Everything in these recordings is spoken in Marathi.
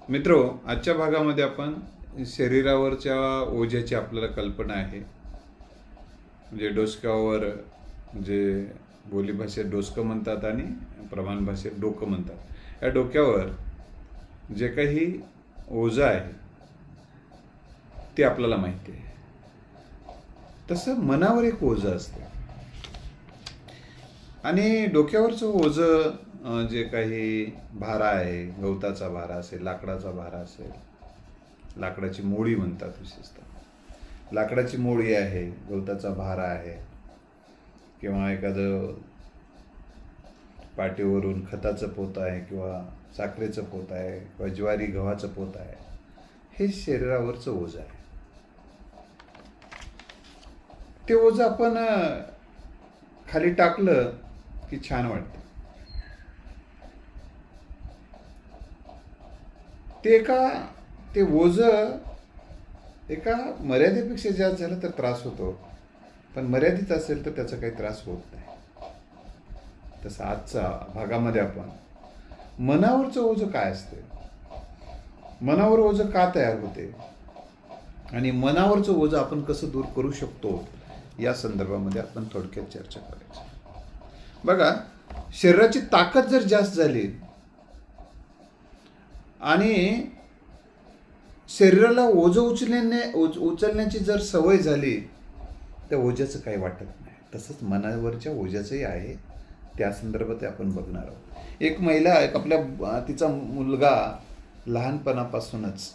मित्रो, आजच्या भागामध्ये आपण शरीरावरच्या ओझ्याची आपल्याला कल्पना आहे. म्हणजे डोसक्यावर, जे बोलीभाषेत डोसकं म्हणतात आणि प्रमाण भाषेत डोकं म्हणतात, या डोक्यावर जे काही ओझं आहे ते आपल्याला माहिती आहे. तसं मनावर एक ओझं असतं आणि डोक्यावरचं ओझं जे काही भारा आहे, गवताचा भारा असेल, लाकडाचा भारा असेल, लाकडाची मोळी म्हणतात विशेषतः, लाकडाची मोळी आहे, गवताचा भारा आहे, किंवा एखादं पाठीवरून खताचं पोत आहे, किंवा साखरेचं पोत आहे, किंवा ज्वारी गव्हाचं पोत आहे, हे शरीरावरचं ओझं आहे. ते ओझं आपण खाली टाकलं की छान वाटतं. ते ओझं एका मर्यादेपेक्षा जास्त झालं तर त्रास होतो, पण मर्यादित असेल तर त्याचा काही त्रास होत नाही. तसं आजच्या भागामध्ये आपण मनावरचं ओझं काय असते, मनावर ओझं का तयार होते आणि मनावरचं ओझं आपण कसं दूर करू शकतो, या संदर्भामध्ये आपण थोडक्यात चर्चा करायची. बघा, शरीराची ताकद जर जास्त झाली आणि शरीराला ओझं उचलण्याची जर सवय झाली, त्या ओझ्याचं काही वाटत नाही. तसंच मनावरच्या ओझ्याचंही आहे, त्या संदर्भात आपण बघणार आहोत. एक महिला, तिचा मुलगा लहानपणापासूनच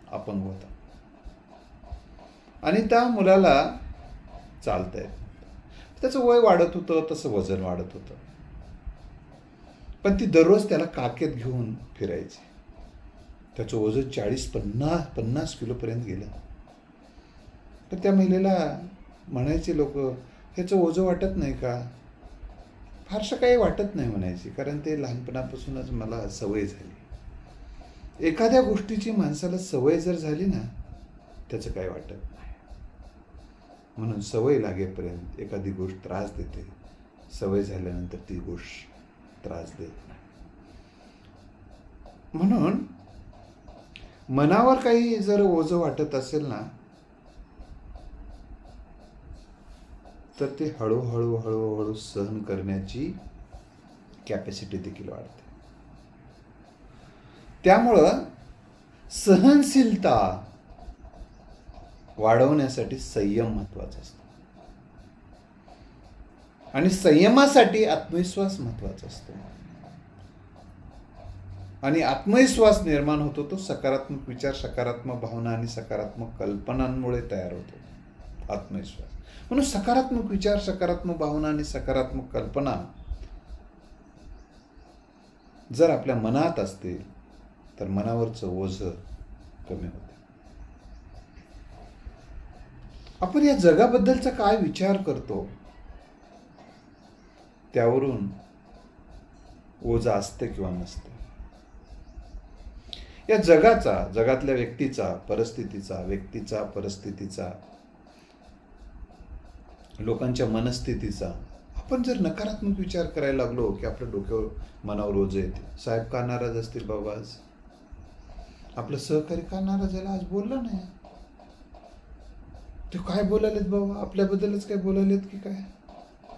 अपंग होता आणि त्या मुलाला चालता येत. त्याचं वय वाढत होतं, तसं वजन वाढत होतं, पण ती दररोज त्याला काखेत घेऊन फिरायची. त्याचं वजन 40-50 किलोपर्यंत गेलं. तर त्या महिलेला म्हणायचे लोक, ह्याचं ओझं वाटत नाही का? फारसं काही वाटत नाही म्हणायची, कारण ते लहानपणापासूनच मला सवय झाली. एखाद्या गोष्टीची माणसाला सवय जर झाली ना, त्याचं काही वाटत नाही. म्हणून सवय लागेपर्यंत एखादी गोष्ट त्रास देते, सवय झाल्यानंतर ती गोष्ट त्रास देत नाही. म्हणून मनावर काही जर ओझं वाटत असेल ना, तर ते हळूहळू हळूहळू सहन करण्याची कॅपॅसिटी देखील वाढते. त्यामुळं सहनशीलता वाढवण्यासाठी संयम महत्वाचा असतो आणि संयमासाठी आत्मविश्वास महत्वाचा असतो. आणि आत्मविश्वास निर्माण होतो तो सकारात्मक विचार, सकारात्मक भावना आणि सकारात्मक कल्पनांमुळे तयार होतो आत्मविश्वास. म्हणून सकारात्मक विचार, सकारात्मक भावना आणि सकारात्मक कल्पना जर आपल्या मनात असतील तर मनावरचं ओझं कमी होतं. आपण या जगाबद्दलचा काय विचार करतो त्यावरून ओझं असते किंवा नसते. या जगातल्या परिस्थितीचा, लोकांच्या मनस्थितीचा आपण जर नकारात्मक विचार करायला लागलो की आपल्या डोक्यावर, मनावर ओझं येते. साहेब का नाराज असतील बाबा आज? आपलं सहकारी का नाराज झाला? आज बोलला नाही. ते काय बोलायलेत बाबा, आपल्याबद्दलच काय बोलायलेत की काय?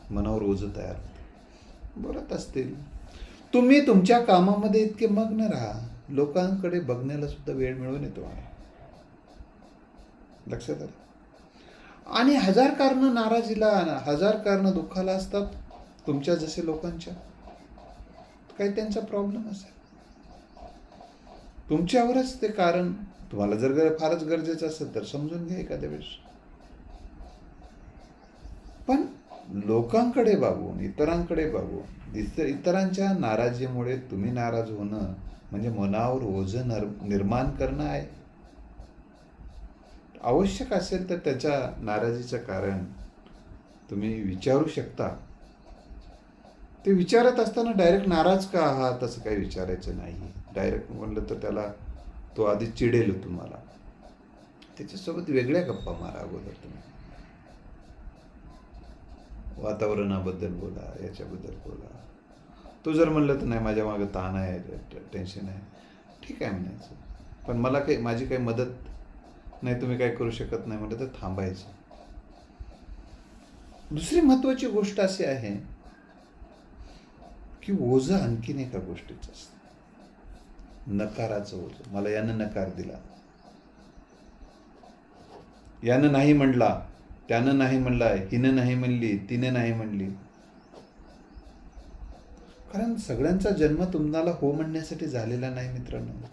मनावर ओझं तयार होतं. बोलत असतील. तुम्ही तुमच्या कामामध्ये इतके मग्न राहा, लोकांकडे बघण्याला सुद्धा वेळ मिळून येतो. लक्षात आलं? आणि 1000 कारणं नाराजीला, 1000 कारणं दुःखाला असतात तुमच्या जसे लोकांच्या. काही त्यांचा प्रॉब्लेम असेल, तुमच्यावरच ते कारण. तुम्हाला जर फारच गरजेचं असेल तर समजून घ्या एखाद्या वेळेस. पण लोकांकडे बघून, इतरांकडे बघून, इतरांच्या नाराजीमुळे तुम्ही नाराज होणं म्हणजे मनावर ओझं निर्माण करणं आहे. आवश्यक असेल तर त्याच्या नाराजीचं कारण तुम्ही विचारू शकता. ते विचारत असताना डायरेक्ट नाराज का आहात असं काही विचारायचं नाही. डायरेक्ट म्हणलं तर त्याला तो आधी चिडेल तुम्हाला. त्याच्यासोबत वेगळ्या गप्पा मारा अगोदर. तुम्ही वातावरणाबद्दल बोला, याच्याबद्दल बोला. तो जर म्हणलं तर नाही, माझ्या मागं ताण आहे, टेन्शन आहे, ठीक आहे म्हणायचं. पण माझी काही मदत नाही, तुम्ही काय करू शकत नाही म्हटलं तर थांबायचं. दुसरी महत्वाची गोष्ट अशी आहे की ओझं आणखीन एका गोष्टीचं असतं, नकाराचं ओझं. मला यानं नकार दिला, यानं नाही म्हणला, त्यानं नाही म्हणला, हिनं नाही म्हणली, तिनं नाही म्हणली. कारण सगळ्यांचा जन्म तुम्हाला हो म्हणण्यासाठी झालेला नाही मित्रांनो.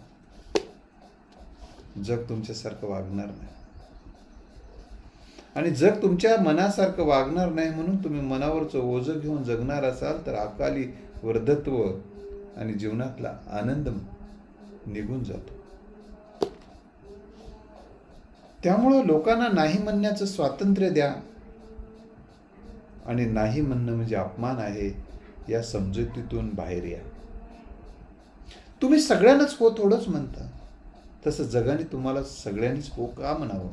जग तुमच्यासारखं वागणार नाही, आणि जग तुमच्या मनासारखं वागणार नाही म्हणून तुम्ही मनावरचं ओझं घेऊन जगणार असाल तर अकाली वृद्धत्व आणि जीवनातला आनंद निघून जातो. त्यामुळं लोकांना नाही म्हणण्याचं स्वातंत्र्य द्या, आणि नाही म्हणणं म्हणजे अपमान आहे या समजुतीतून बाहेर या. तुम्ही सगळ्यांनाच हो थोडंच म्हणता, तसं जगाने तुम्हाला सगळ्यांनीच हो का म्हणावं?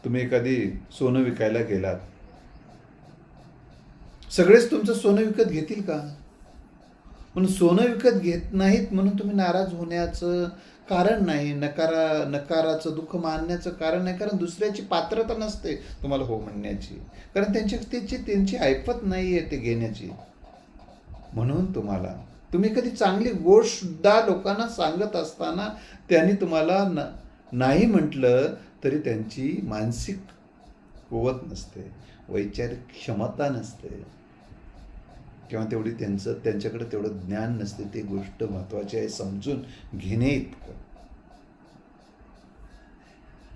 तुम्ही एखादी सोनं विकायला गेलात, सगळेच तुमचं सोनं विकत घेतील का? म्हणून सोनं विकत घेत नाहीत म्हणून तुम्ही नाराज होण्याचं कारण नाही, नकाराचं दुःख मानण्याचं कारण नाही. कारण दुसऱ्याची पात्रता नसते तुम्हाला हो म्हणण्याची, कारण त्यांची ऐपत नाही आहे ते घेण्याची. म्हणून तुम्ही कधी चांगली गोष्ट सुद्धा लोकांना सांगत असताना त्यांनी तुम्हाला नाही म्हटलं तरी त्यांची मानसिक कुवत नसते, वैचारिक क्षमता नसते, किंवा तेवढी त्यांच्याकडे तेवढं ज्ञान नसते. ती गोष्ट महत्वाची आहे समजून घेणे इतकं.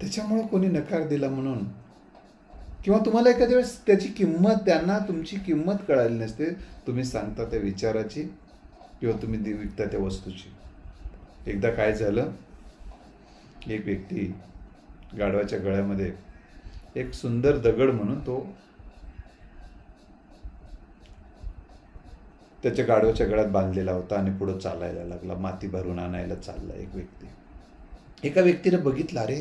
त्याच्यामुळं कोणी नकार दिला म्हणून, किंवा तुम्हाला एखाद्या वेळेस त्यांना तुमची किंमत कळाली नसते. तुम्ही सांगता त्या विचाराची किंवा तुम्ही विकता त्या वस्तूची. एकदा काय झालं, एक व्यक्ती गाढवाच्या गळ्यामध्ये एक सुंदर दगड म्हणून तो त्याच्या गाढवाच्या गळ्यात बांधलेला होता आणि पुढं चालायला लागला, माती भरून आणायला चालला एक व्यक्ती. एका व्यक्तीने बघितलं, अरे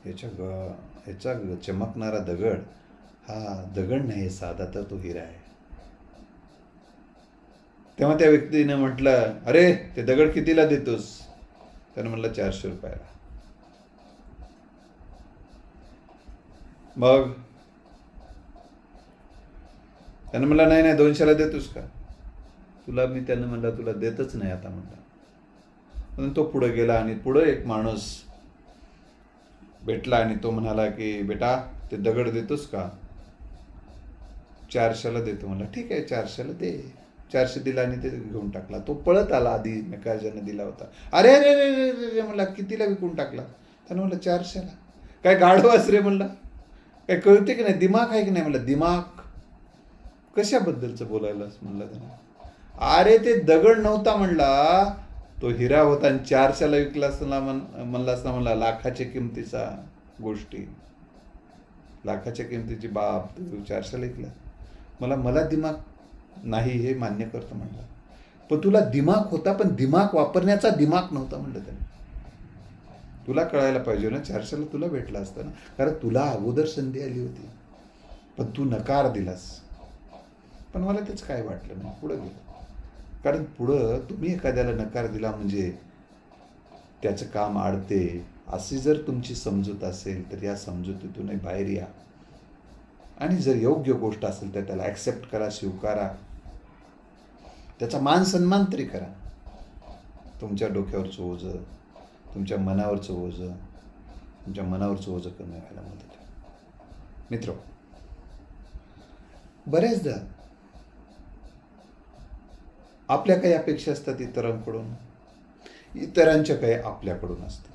ह्याचा चमकणारा दगड हा दगड नाही साधा, तर तो हिरा आहे. तेव्हा त्या व्यक्तीने म्हटलं, अरे ते दगड कितीला देतोस? त्यानं म्हटलं 400 रुपयाला. मग त्यानं म्हटलं नाही 200ला देतोस का? त्यानं म्हणलं तुला देतच नाही आता म्हटलं. म्हणून तो पुढे गेला आणि पुढे एक माणूस भेटला आणि तो म्हणाला की बेटा ते दगड देतोस का? 400ला देतो. म्हणला ठीक आहे 400ला दे. 400 दिला आणि ते घेऊन टाकला. तो पळत आला, आधी मेकाजाने दिला होता. अरे अरे अरे अरे म्हणला कितीला विकून टाकला? त्यानं म्हणलं 400ला. काय गाढवास रे म्हणला, काय कळते की नाही, दिमाग आहे की नाही? म्हणलं दिमाग कशाबद्दलचं बोलायलास म्हणलं त्यानं. अरे ते दगड नव्हता म्हणला, तो हिरा होता, आणि 400ला विकला असताना म्हणलास ना म्हणला, लाखाच्या किमतीचा गोष्टी, लाखाच्या किमतीची बाब 400ला विकला. मला दिमाग नाही हे मान्य करतो म्हणला, पण तुला दिमाग होता, पण दिमाग वापरण्याचा दिमाग नव्हता म्हणलं त्याने. तुला कळायला पाहिजे ना, 400ला तुला भेटला असता ना, कारण तुला अगोदर संधी आली होती, पण तू नकार दिलास. पण मला तेच काय वाटलं नाही, पुढं गेलो. कारण पुढं तुम्ही एखाद्याला नकार दिला म्हणजे त्याचं काम आडते, अशी जर तुमची समजूत असेल तर या समजुतीतून बाहेर या, आणि जर योग्य गोष्ट असेल तर त्याला ॲक्सेप्ट करा, स्वीकारा, त्याचा मान सन्मान तरी करा. तुमच्या डोक्यावरचं ओझं, तुमच्या मनावरचं ओझं कमी व्हायला मदत आहे. मित्र, बऱ्याचदा आपल्या काही अपेक्षा असतात इतरांकडून, इतरांच्या काही आपल्याकडून असतात.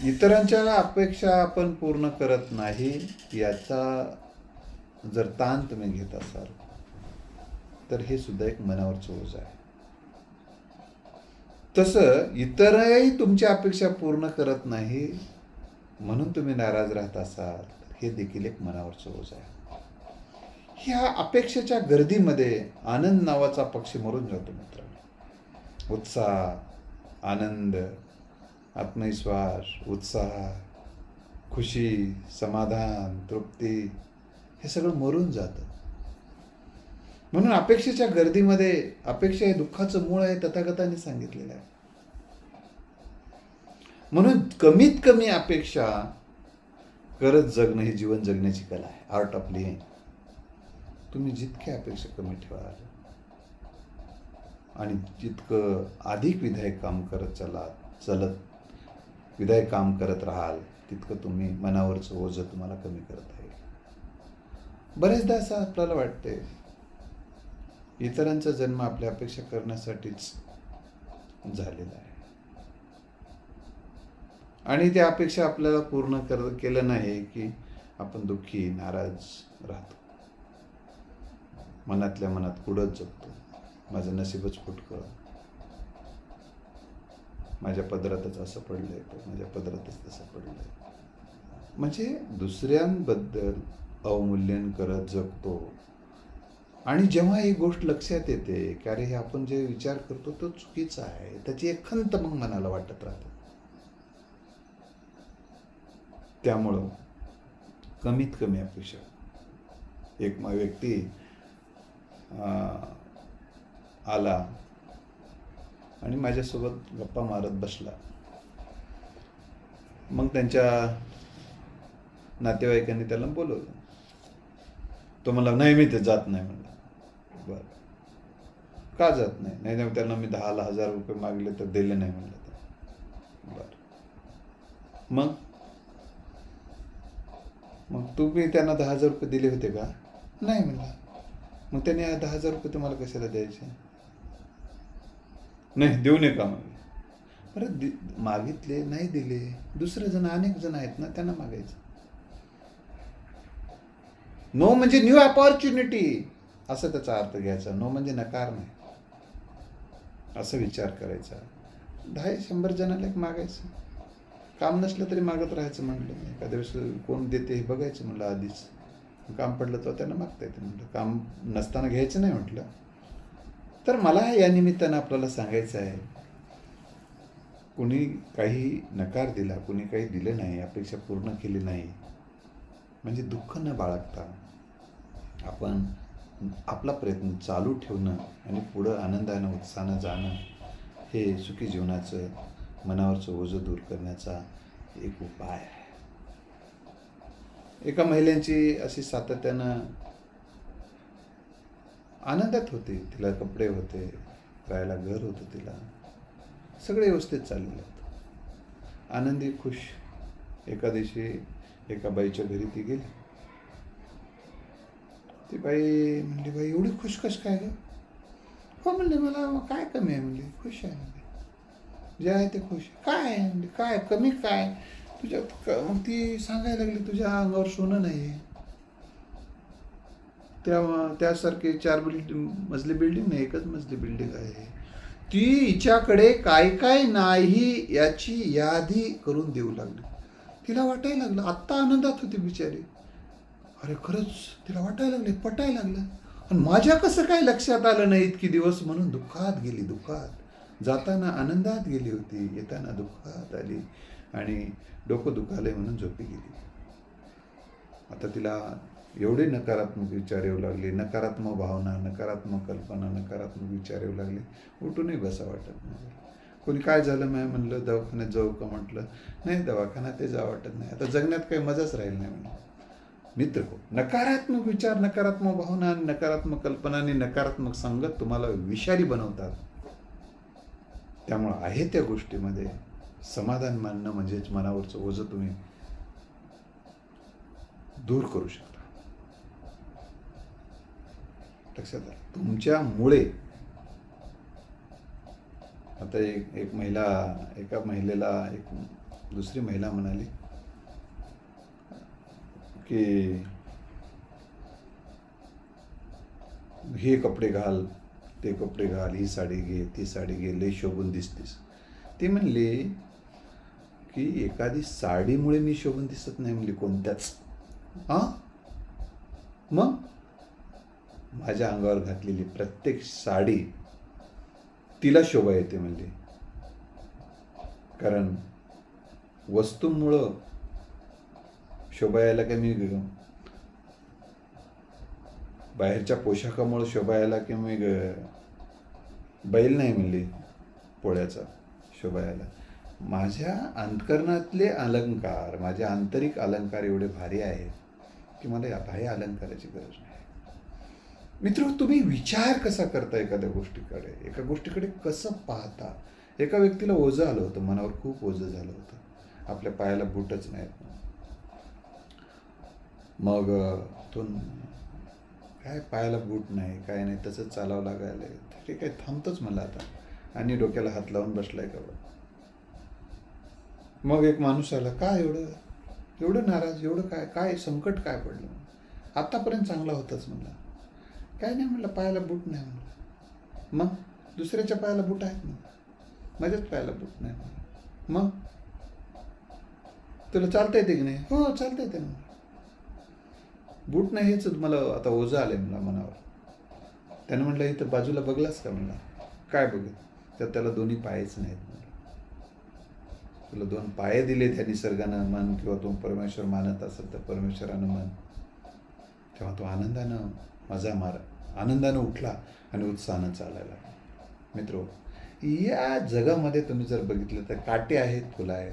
इतरांच्या अपेक्षा आपण पूर्ण करत नाही याचा जर ताण तुम्ही घेत असाल तर हे सुद्धा एक मनावरचं ओझं आहे. तसं इतरही तुमच्या अपेक्षा पूर्ण करत नाही म्हणून तुम्ही नाराज राहत असाल, हे देखील एक मनावरचं ओझं आहे. ह्या अपेक्षेच्या गर्दीमध्ये आनंद नावाचा पक्षी मरून जातो मित्रांनो. उत्साह, आनंद, आत्मविश्वास, उत्साह, खुशी, समाधान, तृप्ती हे सगळं मरून जातं. म्हणून अपेक्षेच्या गर्दीमध्ये, अपेक्षा हे दुःखाचं मूळ आहे, तथागतांनी सांगितलेलं आहे. म्हणून कमीत कमी अपेक्षा करत जगणं ही जीवन जगण्याची कला आहे, आर्ट ऑफ लिव्हिंग. तुम्ही जितके अपेक्षा कमी ठेवाल आणि जितकं अधिक विधायक काम करत चलत विधायक काम करत राहाल, तितकं तुम्ही मनावरचं ओझं तुम्हाला कमी करत आहे. बरेचदा असं आपल्याला वाटते, इतरांचा जन्म आपल्या अपेक्षा करण्यासाठीच झालेला आहे आणि त्या अपेक्षा आपल्याला पूर्ण केलं नाही की आपण दुःखी, नाराज राहतो. मनातल्या मनात कुढत जगतो, माझं नशीबच फुटकं, माझ्या पदरातच असं पडलंय, माझ्या पदरातच तसं पडलंय. म्हणजे दुसऱ्यांबद्दल अवमूल्यन करत जगतो. आणि जेव्हा ही गोष्ट लक्षात येते की अरे हे आपण जे विचार करतो तो चुकीचा आहे, त्याची एक खंत मग मनाला वाटत राहते. त्यामुळं कमीत कमी अपेक्षा. एक व्यक्ती आला आणि माझ्यासोबत गप्पा मारत बसला. मग त्यांच्या नातेवाईकांनी त्याला बोलवलं. तो मला नाही, मी ते जात नाही म्हणला. बरं, का जात नाही? नाही त्यांना मी 10,000 रुपये मागले तर दिले नाही म्हणलं. बरं, मग तुम्ही त्यांना 10,000 रुपये दिले होते का? नाही म्हणला. मग त्याने 10,000 रुपये तुम्हाला कशाला द्यायचे? नाही, देऊ नये का? मग बरं, मागितले नाही दिले, दुसरे जण अनेक जण आहेत ना, त्यांना मागायचं. नो म्हणजे न्यू अपॉर्च्युनिटी असं त्याचा अर्थ घ्यायचा. नो म्हणजे नकार नाही, असं विचार करायचा. 10-100 जणांना एक मागायचं, काम नसलं तरी मागत राहायचं म्हणलं. एखाद्या वेळेस कोण देते हे बघायचं म्हणलं आधीच. काम पडलं तर त्यांना मागता येते म्हटलं, काम नसताना घ्यायचं नाही म्हटलं. तर मला या निमित्तानं आपल्याला सांगायचं आहे, कुणी काही नकार दिला, कुणी काही दिलं नाही, अपेक्षा पूर्ण केली नाही, म्हणजे दुःख न बाळगता आपण आपला प्रयत्न चालू ठेवणं आणि पुढं आनंदानं, उत्साहानं जाणं हे सुखी जीवनाचं, मनावरचं ओझं दूर करण्याचा एक उपाय आहे. एका महिलेची अशी सातत्यानं आनंदात होती. तिला कपडे होते, राहायला घर होतं, तिला सगळे व्यवस्थित चाललेलं होतं, आनंदी, खुश. एका दिवशी एका बाईच्या घरी ती गेली. ती बाई म्हणली, बाई एवढी खुश कश काय ग? हो म्हणले, मला काय कमी आहे म्हणली, खुश आहे म्हणले, जे आहे ते खुश. काय आहे म्हणजे, काय कमी काय तुझ्यात? मग ती सांगायला लागली, तुझ्या अंगावर सोनं नाही आहे. त्यासारखी 4 मजली बिल्डिंग नाही, 1च मजली बिल्डिंग आहे. ती हिच्याकडे काय काय नाही याची यादी करून देऊ लागली. तिला वाटायला लागलं, आत्ता आनंदात होती बिचारी, अरे खरंच तिला वाटायला लागले, पटायला लागलं. आणि माझ्या कसं काय लक्षात आलं नाही इतकी दिवस, म्हणून दुःखात गेली. दुःखात जाताना आनंदात गेली होती, येताना दुःखात आली आणि डोकं दुखालंय म्हणून झोपी गेली. आता तिला एवढे नकारात्मक विचार येऊ लागले, नकारात्मक भावना, नकारात्मक कल्पना, नकारात्मक विचार येऊ लागले. उठूनही बसा वाटत नाही. कोणी काय झालं नाही म्हणलं, दवाखान्यात जाऊ का म्हटलं, नाही दवाखान्यात ते जावं वाटत नाही, आता जगण्यात काही मजाच राहील नाही म्हणलं. मित्र हो, नकारात्मक विचार, नकारात्मक भावना आणि नकारात्मक कल्पना आणि नकारात्मक संगत तुम्हाला विषारी बनवतात. त्यामुळं आहे त्या गोष्टीमध्ये समाधान मानणं म्हणजेच मनावरचं ओझं तुम्ही दूर करू शकता. लक्षात आलं? तुमच्यामुळे. आता एक महिला, एका महिलेला एक दुसरी महिला म्हणाली की हे कपडे घाल, ते कपडे घाल, ही साडी घे, ती साडी घे, लई शोभून दिसतीस. ती म्हणली की एखादी साडीमुळे मी शोभून दिसत नाही म्हणली कोणत्याच. मग माझ्या अंगावर घातलेली प्रत्येक साडी तिला शोभा येते म्हणली. कारण वस्तूमुळं शोभा यायला काय मी बाहेरच्या पोशाखामुळे शोभा यायला की मग बैल नाही म्हणली पोळ्याचा शोभा यायला. माझ्या अंतकरणातले अलंकार, माझे आंतरिक अलंकार एवढे भारी आहेत की मला या बाह्य अलंकाराची गरज नाही. मित्र, तुम्ही विचार कसा करता एखाद्या गोष्टीकडे, एका गोष्टीकडे कसं पाहता. एका व्यक्तीला ओझं आलं होतं, मनावर खूप ओझं झालं होतं, आपल्या पायाला बूटच नाहीत. मग तो काय पायाला बूट नाही, काय नाही, तसंच चालावं लागायला. ठीक आहे, थांबतोच मला आता, आणि डोक्याला हात लावून बसलाय का बघ. मग एक माणूस आला, काय एवढं नाराज, एवढं काय संकट काय पडलं. आतापर्यंत चांगला होताच म्हणला. काय नाही म्हणलं, पायाला बूट नाही म्हणलं. मग दुसऱ्याच्या पायाला बूट आहेत ना, माझ्याच पायाला बूट नाही म्हणलं. मग तुला चालता येते की नाही? हो चालता येते ना. बूट नाही हेच मला आता ओझं आलंय मला मनावर. त्यानं म्हटलं, इथं बाजूला बघलास का म्हणला. काय बघ, तर त्याला दोन्ही पायच नाहीत म्हणलं. तुला 2 पाय दिले त्या निसर्गानं मन, किंवा तो परमेश्वर मानत असेल तर परमेश्वरानं मन. तेव्हा तो आनंदानं उठला आणि उत्साहानं चालायला. मित्रो, या जगामध्ये तुम्ही जर बघितलं तर काटे आहेत, फुलं आहेत,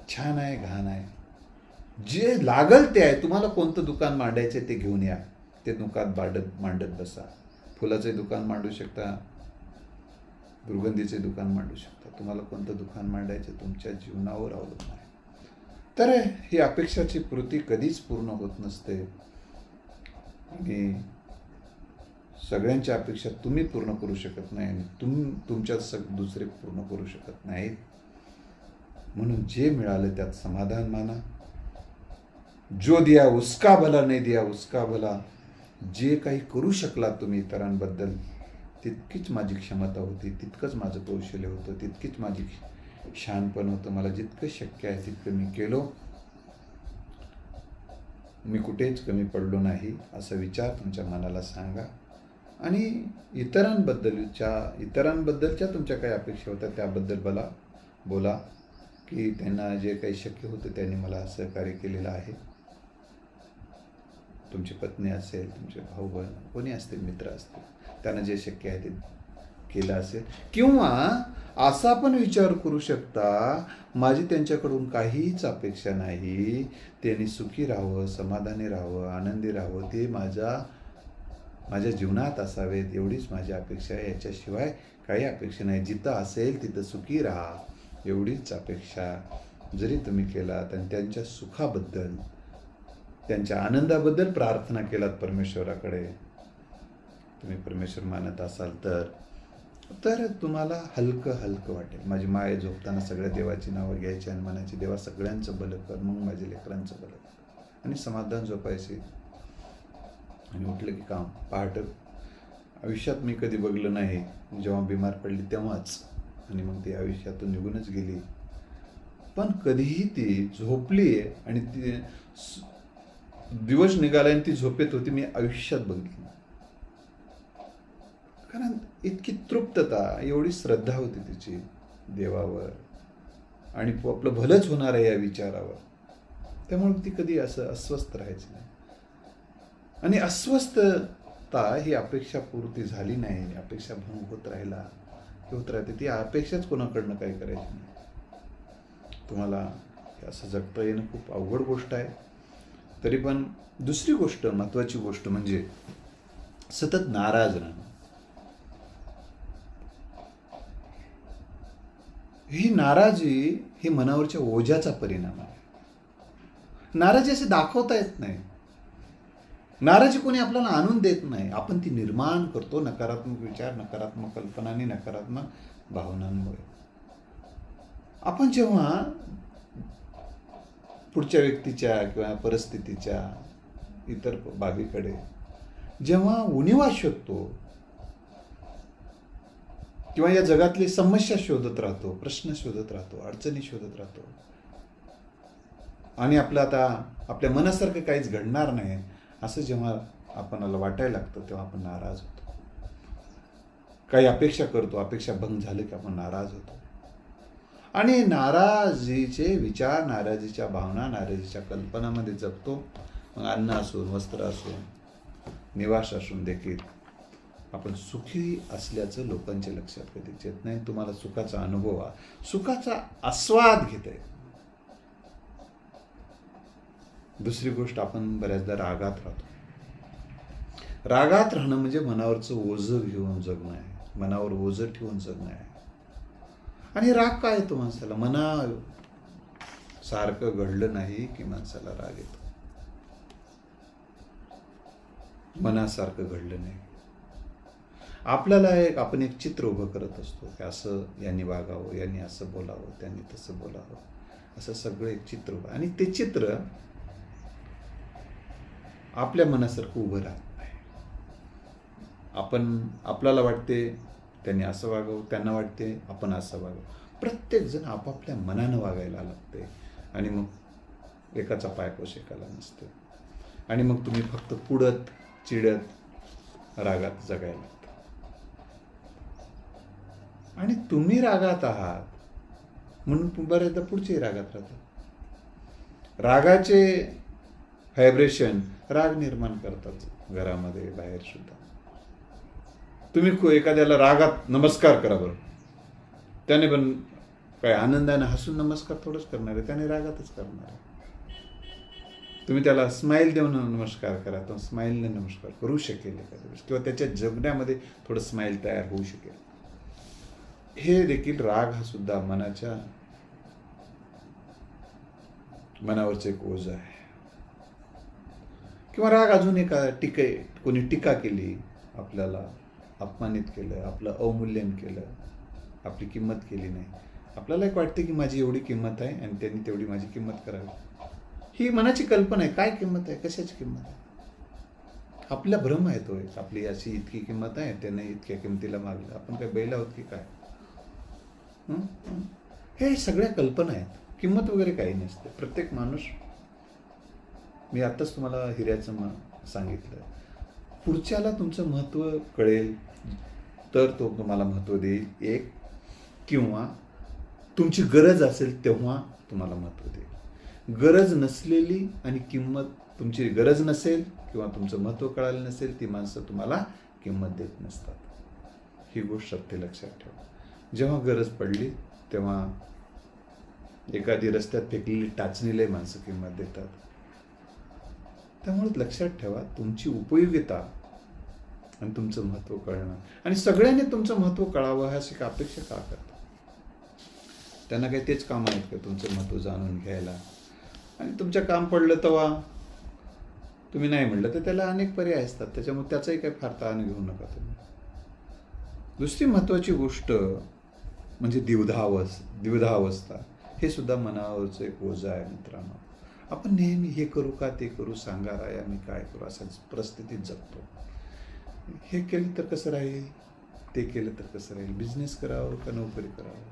छान आहे, घाण आहे, जे लागल ते आहे. तुम्हाला कोणतं दुकान मांडायचे ते घेऊन या, ते दुकान मांडत बसा. फुलाचे दुकान मांडू शकता, दुर्गंधीचे दुकान मांडू शकता. तुम्हाला कोणतं दुकान मांडायचं तुमच्या जीवनावर अवलंबून आहे. तर ही अपेक्षाची पूर्ती कधीच पूर्ण होत नसते, आणि सगळ्यांच्या अपेक्षा तुम्ही पूर्ण करू शकत नाही, आणि तुमच्या दुसरे पूर्ण करू शकत नाहीत. म्हणून जे मिळालं त्यात समाधान माना. जो दिया उसका भला, नाही दिया उसका भला. जे काही करू शकलात तुम्ही इतरांबद्दल, तितकीच माझी क्षमता होती, तितकंच माझं कौशल्य होतं, तितकीच माझी शहाणपण होतं. मला जितकं शक्य आहे तितकं मी केलो. मी कुठेच कमी पडलो नाही, असा विचार तुमच्या मनाला सांगा. आणि इतरांबद्दलच्या तुमच्या काही अपेक्षा होत्या त्याबद्दल मला बोला, की त्यांना जे काही शक्य होतं त्यांनी मला सहकार्य केलेलं आहे. तुमची पत्नी असेल, तुमचे भाऊ बहीण कोणी असतील, मित्र असतील, त्यांना जे शक्य आहे ते केलं असेल. किंवा असा पण विचार करू शकता, माझी त्यांच्याकडून काहीच अपेक्षा नाही, त्यांनी सुखी राहावं, समाधानी राहावं, आनंदी राहावं, ते माझ्या जीवनात असावेत, एवढीच माझी अपेक्षा आहे. याच्याशिवाय काही अपेक्षा नाही. जिथं असेल तिथं सुखी राहा, एवढीच अपेक्षा जरी तुम्ही केलात, आणि त्यांच्या सुखाबद्दल, त्यांच्या आनंदाबद्दल प्रार्थना केलात परमेश्वराकडे, तुम्ही परमेश्वर मानत असाल तर तुम्हाला हलकं वाटेल. माझी माय झोपताना सगळ्या देवाची नावं घ्यायची आणि म्हणायची, देवा सगळ्यांचं भलं कर, मग माझ्या लेकरांचं भलं कर, आणि समाधान झोपायचे. आणि उठलं की काम. पहाटे आयुष्यात मी कधी बघलं नाही, जेव्हा बिमार पडली तेव्हाच, आणि मग ती आयुष्यातून निघूनच गेली. पण कधीही ती झोपली आणि ती दिवस निघाला आणि ती झोपेत होती, मी आयुष्यात बघितली. कारण इतकी तृप्तता, एवढी श्रद्धा होती तिची देवावर, आणि आपलं भलंच होणार आहे या विचारावर. त्यामुळे ती कधी असं अस्वस्थ राहायची नाही. आणि अस्वस्थता ही अपेक्षा पूर्ती झाली नाही, अपेक्षा भंग होत राहते. ती अपेक्षाच कोणाकडनं काही करायची नाही. तुम्हाला असं जगता येणं खूप अवघड गोष्ट आहे. तरी पण दुसरी गोष्ट, महत्त्वाची गोष्ट म्हणजे सतत नाराज राहणं. ही नाराजी ही मनावरच्या ओझ्याचा परिणाम आहे. नाराजी असे दाखवता येत नाही. नाराजी कोणी आपल्याला आणून देत नाही, आपण ती निर्माण करतो नकारात्मक विचार, नकारात्मक कल्पना आणि नकारात्मक भावनांमुळे. आपण जेव्हा पुढच्या व्यक्तीच्या किंवा परिस्थितीच्या इतर बाबीकडे जेव्हा उणिवा शोधतो, किंवा या जगातली समस्या शोधत राहतो, प्रश्न शोधत राहतो, अडचणी शोधत राहतो, आणि आपल्या मनासारखं काहीच घडणार नाही असं जेव्हा आपणाला वाटायला लागतं, तेव्हा आपण नाराज होतो. काही अपेक्षा करतो, अपेक्षा भंग झाले की आपण नाराज होतो. आणि नाराजीचे विचार, नाराजीच्या भावना, नाराजीच्या कल्पनामध्ये जगतो. मग अन्न असो, वस्त्र असो, निवास असून देखील आपण सुखी असल्याचं लोकांच्या लक्षात कधीच येत नाही. तुम्हाला सुखाचा अनुभव, सुखाचा आस्वाद घेता येईल. दुसरी गोष्ट, आपण बऱ्याचदा रागात राहतो. रागात राहणं म्हणजे मनावरचं ओझं घेऊन जगणं आहे, मनावर ओझं ठेवून जगणं आहे. आणि राग काय येतो माणसाला? सारखं घडलं नाही की माणसाला राग येतो. मनासारखं घडलं नाही, आपल्याला आपण एक चित्र उभं करत असतो की असं यांनी वागावं, यांनी असं बोलावं, त्यांनी तसं बोलावं, असं सगळं एक चित्र उभं. आणि ते चित्र आपल्या मनासारखं उभं राहत नाही. आपल्याला वाटते त्यांनी असं वागावं, त्यांना वाटते आपण असं वागावं. प्रत्येक जण आपापल्या मनानं वागायला लागते. आणि मग एकाचा पायपोश एकाला नसते. आणि मग तुम्ही फक्त पुढत चिडत रागात जगायला लागता. आणि तुम्ही रागात आहात म्हणून बऱ्याचदा पुढचेही रागात राहतात. रागाचे व्हायब्रेशन राग निर्माण करतात घरामध्ये, बाहेर सुद्धा. तुम्ही एखाद्याला रागात नमस्कार करा बरं, त्याने पण काय आनंदाने हसून नमस्कार थोडंच करणार आहे, त्याने रागातच करणार आहे. तुम्ही त्याला स्माईल देऊन नमस्कार करा, तो स्माईलने नमस्कार करू शकेल एखाद्या वेळेस, किंवा त्याच्या जगण्यामध्ये थोडं स्माईल तयार होऊ शकेल. हे देखील राग हा सुद्धा मनावरचं एक ओझं आहे. किंवा राग अजून एका कोणी टीका केली, आपल्याला अपमानित केलं, आपलं अवमूल्यन केलं, आपली किंमत केली नाही. आपल्याला एक वाटते की माझी एवढी किंमत आहे आणि त्यांनी तेवढी माझी किंमत करावी. ही मनाची कल्पना आहे. काय किंमत आहे, कशाची किंमत आहे? आपला भ्रम आहे तो एक. आपली अशी इतकी किंमत आहे, त्याने इतक्या किंमतीला मागलं, आपण काय बैल आहोत की काय? हे सगळ्या कल्पना आहेत. किंमत वगैरे काही नसते. प्रत्येक माणूस, मी आत्ताच तुम्हाला हिऱ्याचं सांगितलं, पुढच्याला तुमचं महत्त्व कळेल तर तो तुम्हाला महत्त्व देईल एक, किंवा तुमची गरज असेल तेव्हा तुम्हाला महत्त्व देईल. गरज नसलेली आणि तुमची गरज नसेल किंवा तुमचं महत्त्व कळालं नसेल, ती माणसं तुम्हाला किंमत देत नसतात. ही गोष्ट सत्य लक्षात ठेवा. जेव्हा गरज पडली तेव्हा एखादी रस्त्यात फेकलेली टाचणीलाही माणसं किंमत देतात. त्यामुळे लक्षात ठेवा, तुमची उपयोगिता आणि तुमचं महत्त्व कळणं, आणि सगळ्यांनी तुमचं महत्त्व कळावं अशी अपेक्षा का करतात? त्यांना काही तेच काम आहेत का तुमचं महत्त्व जाणून घ्यायला? आणि तुमचं काम पडलं तेव्हा तुम्ही नाही म्हटलं तर त्याला अनेक पर्याय असतात. त्याच्यामुळे त्याचाही काही फार ताण घेऊ नका तुम्ही. दुसरी महत्त्वाची गोष्ट म्हणजे द्विधावस्था. हे सुद्धा मनावरचं एक ओझं आहे मित्रांनो. आपण नेहमी हे करू का ते करू, सांगा राया मी काय करू, अशाच परिस्थितीत जगतो. हे केलं तर कसं राहील, ते केलं तर कसं राहील, बिझनेस करावं का नोकरी करावं,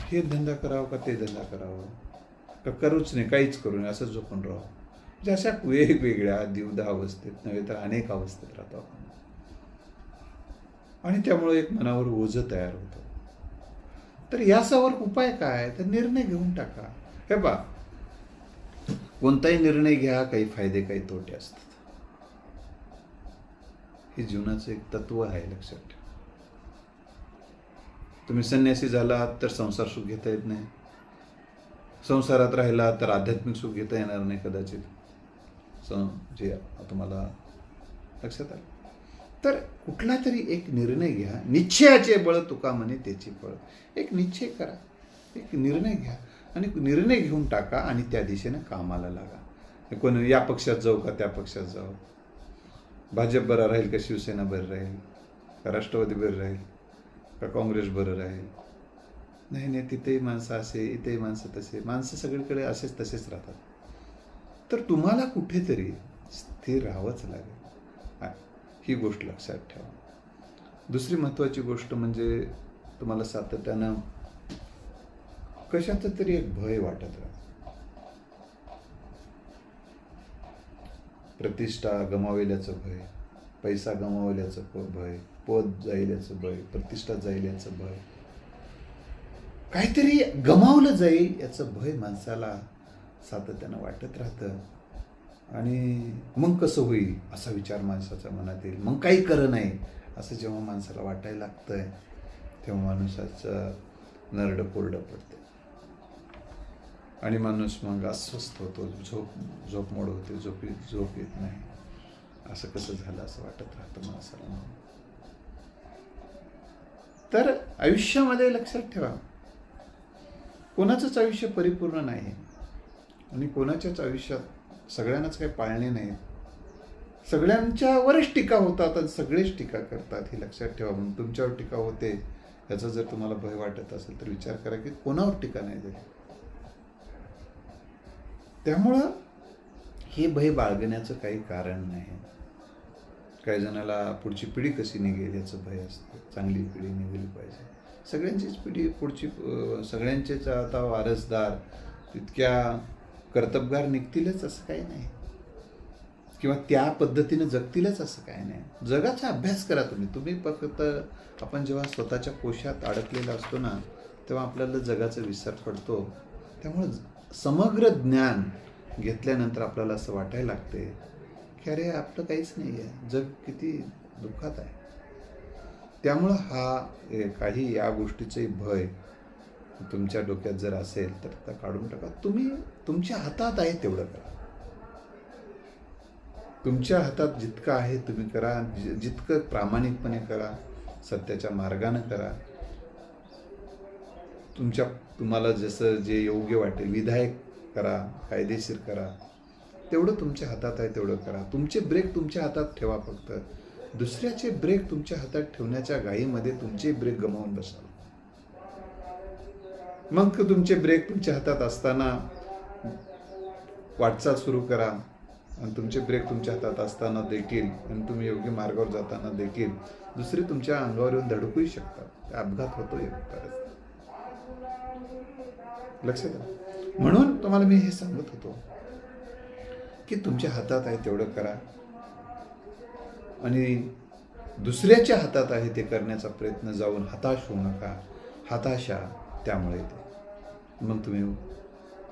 हे धंदा करावं का ते धंदा करावं, का करूच नाही, काहीच करू नये, असंच झोपून राहावं. म्हणजे अशा वेगवेगळ्या द्विधा अवस्थेत नव्हे तर अनेक अवस्थेत राहतो आपण. आणि त्यामुळे एक मनावर ओझं तयार होतं. तर याच्यावर उपाय काय? तर निर्णय घेऊन टाका. हे बा, कोणताही निर्णय घ्या, काही फायदे काही तोटे असतात. हे जीवनाचं एक तत्व आहे, लक्षात ठेवा. तुम्ही संन्यासी झालात तर संसार सुख घेता येत नाही, संसारात राहिला तर आध्यात्मिक सुख घेता येणार नाही कदाचित, जे तुम्हाला लक्षात आलं. तर कुठला तरी एक निर्णय घ्या. निश्चयाचे बळ तुका म्हणे त्याची फळ. एक निश्चय करा, एक निर्णय घ्या आणि निर्णय घेऊन टाका आणि त्या दिशेने कामाला लागा. कोण या पक्षात जाऊ का त्या पक्षात जाऊ, भाजप बरं राहील का शिवसेना बरं राहील, का राष्ट्रवादी बरं राहील का काँग्रेस बरं राहील? नाही, तिथेही माणसं असे, इथेही माणसं तसे, माणसं सगळीकडे असेच तसेच राहतात. तर तुम्हाला कुठेतरी स्थिर राहावंच लागेल. ही गोष्ट लक्षात ठेवा. दुसरी महत्त्वाची गोष्ट म्हणजे तुम्हाला सातत्यानं कशाचं तरी एक भय वाटत राहतं. प्रतिष्ठा गमावल्याचं भय, पैसा गमावल्याचं भय, पद जाईल याचं भय, प्रतिष्ठा जाईल याचं भय, काहीतरी गमावलं जाईल याचं भय माणसाला सातत्यानं वाटत राहतं. आणि मग कसं होईल असा विचार माणसाच्या मनात येईल. मग काही खरं नाही असं जेव्हा माणसाला वाटायला लागतंय तेव्हा माणसाचं नरडं कोरडं पडते आणि माणूस मग अस्वस्थ होतो, झोप मोड होते, झोप येत नाही. असं कसं झालं असं वाटत राहतं माणसाला. तर आयुष्यामध्ये लक्षात ठेवा, कोणाचंच आयुष्य परिपूर्ण नाही आणि कोणाच्याच आयुष्यात सगळ्यांनाच काही पाळणे नाहीत. सगळ्यांच्यावरच टीका होतात आणि सगळेच टीका करतात, हे लक्षात ठेवा. म्हणून तुमच्यावर टीका होते याचा जर तुम्हाला भय वाटत असेल तर विचार करा की कोणावर टीका नाही झाली. त्यामुळं हे भय बाळगण्याचं काही कारण नाही. काही जणाला पुढची पिढी कशी निघेल याचं भय असतं. चांगली पिढी निघाली पाहिजे. सगळ्यांचीच पिढी पुढची, सगळ्यांचेच आता वारसदार तितक्या कर्तबगार निघतीलच असं काही नाही, किंवा त्या पद्धतीनं जगतीलच असं काही नाही. जगाचा अभ्यास करा तुम्ही फक्त. आपण जेव्हा स्वतःच्या कोशात अडकलेला असतो ना तेव्हा आपल्याला जगाचा विसर पडतो. त्यामुळं समग्र ज्ञान घेतल्यानंतर आपल्याला असं वाटायला लागते की अरे आपलं काहीच नाही आहे, जग किती दुःखात आहे. त्यामुळं काही या गोष्टीचे भय तुमच्या डोक्यात जर असेल तर आता काढून टाका. तुम्ही तुमच्या हातात आहे तेवढं करा. तुमच्या हातात जितकं आहे तुम्ही करा. जितकं प्रामाणिकपणे करा, सत्याच्या मार्गानं करा. तुम्हाला जसं जे योग्य वाटेल विधायक करा, कायदेशीर करा. तेवढं तुमच्या हातात आहे तेवढं करा. तुमचे ब्रेक तुमच्या हातात ठेवा फक्त. दुसऱ्याचे ब्रेक तुमच्या हातात ठेवण्याच्या घाईमध्ये तुमचे ब्रेक गमावून बसाल. मग तुमचे ब्रेक तुमच्या हातात असताना वाटचाल सुरू करा आणि तुमचे ब्रेक तुमच्या हातात असताना देखील आणि तुम्ही योग्य मार्गावर जाताना देखील दुसरे तुमच्या अंगावर येऊन धडकूही शकतात. अपघात होतो लक्षात आलं. म्हणून तुम्हाला मी हे सांगत होतो की तुमच्या हातात आहे तेवढं करा आणि दुसऱ्याच्या हातात आहे ते करण्याचा प्रयत्न जाऊन हताश होऊ नका. हताशा त्यामुळे येते. मग तुम्ही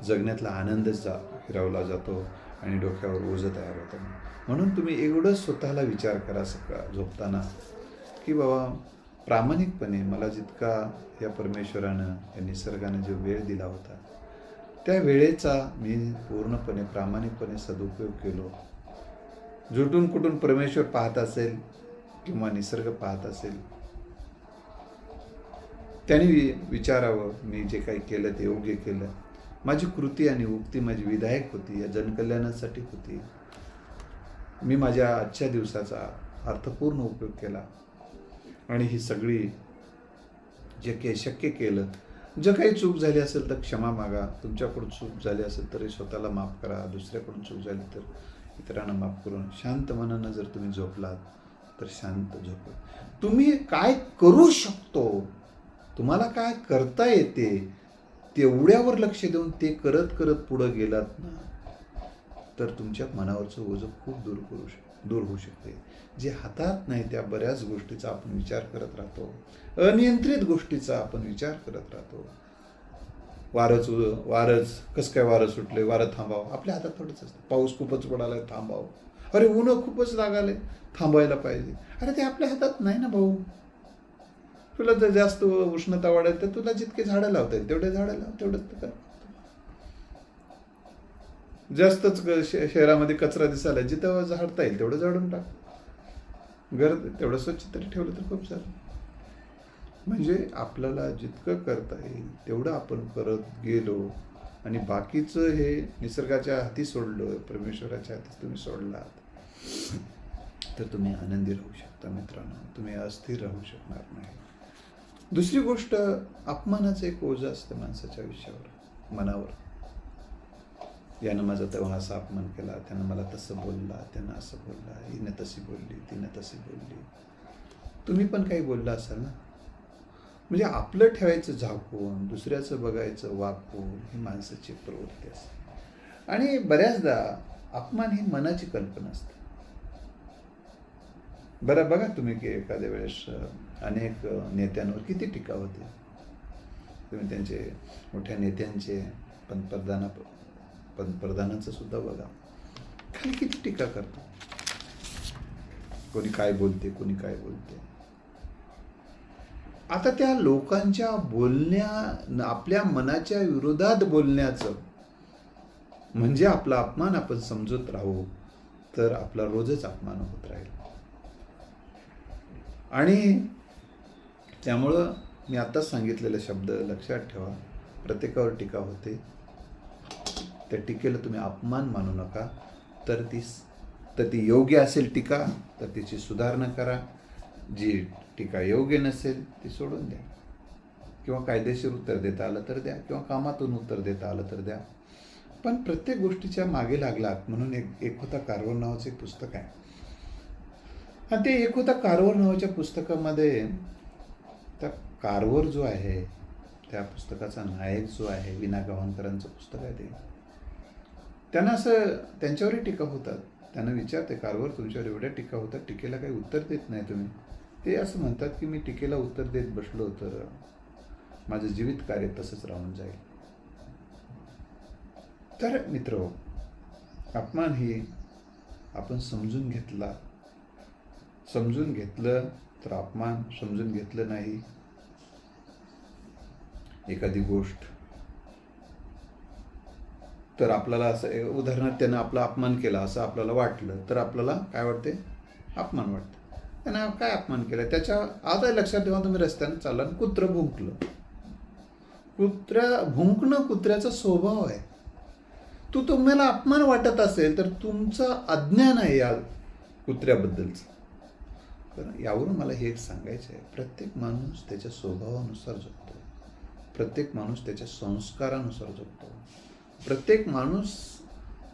जगण्यातला आनंदच हिरावला जातो आणि डोक्यावर ओझं तयार होतं. म्हणून तुम्ही एवढंच स्वतःला विचार करा झोपताना की बाबा प्रामाणिकपणे मला जितका या परमेश्वरानं या निसर्गानं जो वेळ दिला होता त्या वेळेचा मी पूर्णपणे प्रामाणिकपणे सदुपयोग केलो. जुटून कुठून परमेश्वर पाहत असेल किंवा निसर्ग पाहत असेल त्याने विचारावं मी जे काही केलं ते योग्य केलं. माझी कृती आणि उक्ती माझी विधायक होती, या जनकल्याणासाठी होती. मी माझ्या आजच्या दिवसाचा अर्थपूर्ण उपयोग केला आणि ही सगळी जे काही शक्य केलं. जर काही चूक झाली असेल तर क्षमा मागा. तुमच्याकडून चूक झाली असेल तरी स्वतःला माफ करा. दुसऱ्याकडून चूक झाली तर इतरांना माफ करून शांत मनानं जर तुम्ही झोपलात तर शांत झोप. तुम्ही काय करू शकतो, तुम्हाला काय करता येते तेवढ्यावर लक्ष देऊन ते करत करत पुढं गेलात ना तर तुमच्या मनावरचं ओझं खूप दूर होऊ शकते. जे हातात नाही त्या बऱ्याच गोष्टीचा आपण विचार करत राहतो. अनियंत्रित गोष्टीचा आपण विचार करत राहतो. वारच कसं काय वारं सुटले, वारं थांबावं. आपल्या हातात थोडंच असतं. पाऊस खूपच पडालाय, थांबावं. अरे ऊन खूपच लागाले, थांबायला पाहिजे. अरे ते आपल्या हातात नाही ना भाऊ. तुला जर जास्त उष्णता वाढेल तर तुला जितके झाडं लावता येईल तेवढे झाडं लाव, तेवढंच कर. जास्तच शहरामध्ये कचरा दिसायला जिथं झाडता येईल तेवढं झाडून टाक. घर तेवढं स्वच्छ तरी ठेवलं तर खूप झालं. म्हणजे आपल्याला जितकं करता येईल तेवढं आपण करत गेलो आणि बाकीचं हे निसर्गाच्या हाती सोडलं, परमेश्वराच्या हाती तुम्ही सोडलात तर तुम्ही आनंदी राहू शकता मित्रांनो. तुम्ही अस्थिर राहू शकणार नाही. दुसरी गोष्ट, अपमानाचं एक ओझं असतं माणसाच्या आयुष्यावर, मनावर. यानं माझा तेव्हा असा अपमान केला, त्यानं मला तसं बोलला, त्यानं असं बोलला, हिनं तशी बोलली, तिनं तशी बोलली. तुम्ही पण काही बोलला असाल ना. म्हणजे आपलं ठेवायचं झाकून, दुसऱ्याचं बघायचं वाकून, ही माणसाची प्रवृत्ती असते. आणि बऱ्याचदा अपमान ही मनाची कल्पना असते. बरं बघा तुम्ही की एखाद्या वेळेस अनेक नेत्यांवर किती टीका होते. तुम्ही त्यांचे मोठ्या नेत्यांचे पंतप्रधानांचं सुद्धा बघा. खाली किती टीका करतो. कोणी काय बोलते, कोणी काय बोलते. आता त्या लोकांच्या आपल्या मनाच्या विरोधात बोलण्याचं म्हणजे आपला अपमान आपण समजत राहू तर आपला रोजच अपमान होत राहील. आणि त्यामुळं मी आताच सांगितलेले शब्द लक्षात ठेवा. प्रत्येकावर टीका होते. त्या टीकेला तुम्ही अपमान मानू नका. तर ती योग्य असेल टीका तर तिची सुधारणा करा. जी टीका योग्य नसेल ती सोडून द्या. किंवा कायदेशीर उत्तर देता आलं तर द्या, किंवा कामातून उत्तर देता आलं तर द्या. पण प्रत्येक गोष्टीच्या मागे लागलात म्हणून एक होता कारवर नावाचं एक पुस्तक आहे. आणि ते एक होता कारवर नावाच्या पुस्तकामध्ये त्या कारवर जो आहे त्या पुस्तकाचा नायक जो आहे विना गावणकरांचं पुस्तक आहे ते. त्यांना असं त्यांच्यावरही टीका होतात. त्यांना विचारते कारवर तुमच्यावर एवढ्या टीका होतात, टीकेला काही उत्तर देत नाही तुम्ही. ते असं म्हणतात की मी टीकेला उत्तर देत बसलो तर माझं जीवित कार्य तसंच राहून जाईल. तर मित्र, अपमान ही आपण समजून घेतलं तर अपमान, समजून घेतलं नाही एखादी गोष्ट तर आपल्याला असं उदाहरणार्थ त्यानं आपला अपमान केला असं आपल्याला वाटलं तर आपल्याला काय वाटते? अपमान वाटतं. त्यानं काय अपमान केला? त्याच्या आता लक्षात ठेवा, तुम्ही रस्त्यानं चालला आणि कुत्रं भुंकलं. भुंकणं कुत्र्याचा स्वभाव आहे. तुम्हाला अपमान वाटत असेल तर तुमचं अज्ञान आहे या कुत्र्याबद्दलचं. तर यावरून मला हे सांगायचं आहे, प्रत्येक माणूस त्याच्या स्वभावानुसार जगतो. प्रत्येक माणूस त्याच्या संस्कारानुसार जगतो. प्रत्येक माणूस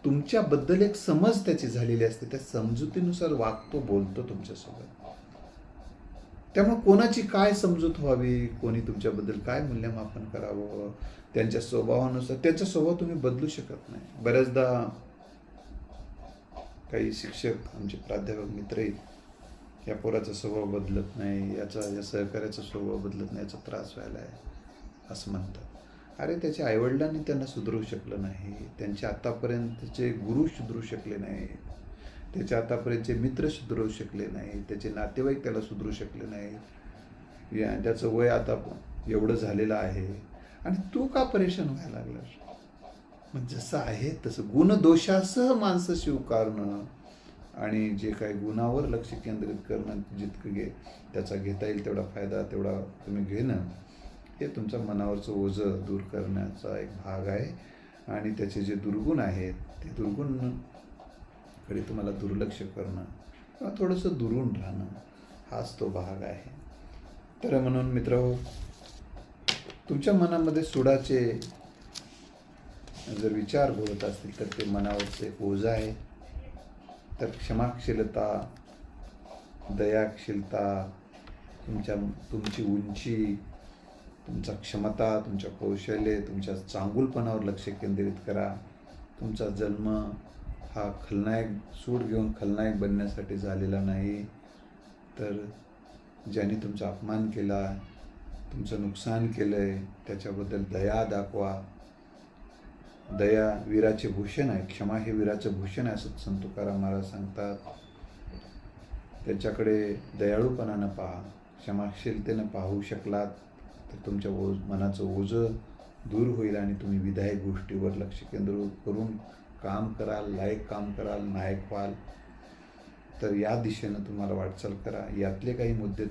तुमच्याबद्दल एक समज त्याची झालेली असते, त्या समजुतीनुसार वागतो, बोलतो तुमच्यासोबत. त्यामुळे कोणाची काय समजूत व्हावी, कोणी तुमच्याबद्दल काय मूल्यमापन करावं, त्यांच्या स्वभावानुसार त्यांचा स्वभाव तुम्ही बदलू शकत नाही. बऱ्याचदा काही शिक्षक, आमचे प्राध्यापक मित्रही, या पोराचा स्वभाव बदलत नाही, या सहकार्याचा स्वभाव बदलत नाही, याचा त्रास व्हायला आहे असं म्हणतात. अरे त्याच्या आईवडिलांनी त्यांना सुधरू शकलं नाही, त्यांचे आतापर्यंतचे गुरु सुधरू शकले नाही, त्याचे आतापर्यंतचे मित्र सुधरू शकले नाही, त्याचे नातेवाईक त्याला सुधरू शकले नाही. त्याचं वय आता एवढं झालेलं आहे आणि तू का परेशान व्हायला लागलास? मग जसं आहे तसं गुणदोषासह माणसं स्वीकारणं आणि जे काही गुणावर लक्ष केंद्रित करणं, जितकं त्याचा घेता येईल तेवढा फायदा तेवढा तुम्ही घेणं, हे तुमच्या मनावरचं ओझं दूर करण्याचा एक भाग आहे. आणि त्याचे जे दुर्गुण आहेत ते दुर्गुणकडे तुम्हाला दुर्लक्ष करणं किंवा थोडंसं दुरून राहणं, हाच तो भाग आहे. तर म्हणून मित्रहो, तुमच्या मनामध्ये सुडाचे जर विचार घोळत असतील तर ते मनावरचे ओझं आहे. तर क्षमाशीलता, दयाशीलता, तुमची उंची, तुमचा क्षमता, तुमच्या कौशल्य, तुमच्या चांगुलपणावर लक्ष केंद्रित करा. तुमचा जन्म हा सूड घेऊन खलनायक बनण्यासाठी झालेला नाही, तर ज्यांनी तुमचा अपमान केला, तुमचं नुकसान केलं आहे, त्याच्याबद्दल दया दाखवा. दया वीराचे भूषण आहे, क्षमा हे वीराचं भूषण आहे असं संत तुकाराम महाराज सांगतात. त्याच्याकडे दयाळूपणानं पहा, क्षमाशीलतेनं पाहू शकलात तर तुमच्या मनाचं ओझं दूर होईल आणि तुम्ही विधायक गोष्टीवर लक्ष केंद्रित करून काम कराल, लायक काम कराल, नायक व्हाल. तर या दिशेनं तुम्हाला वाटचाल करा. यातले काही मुद्दे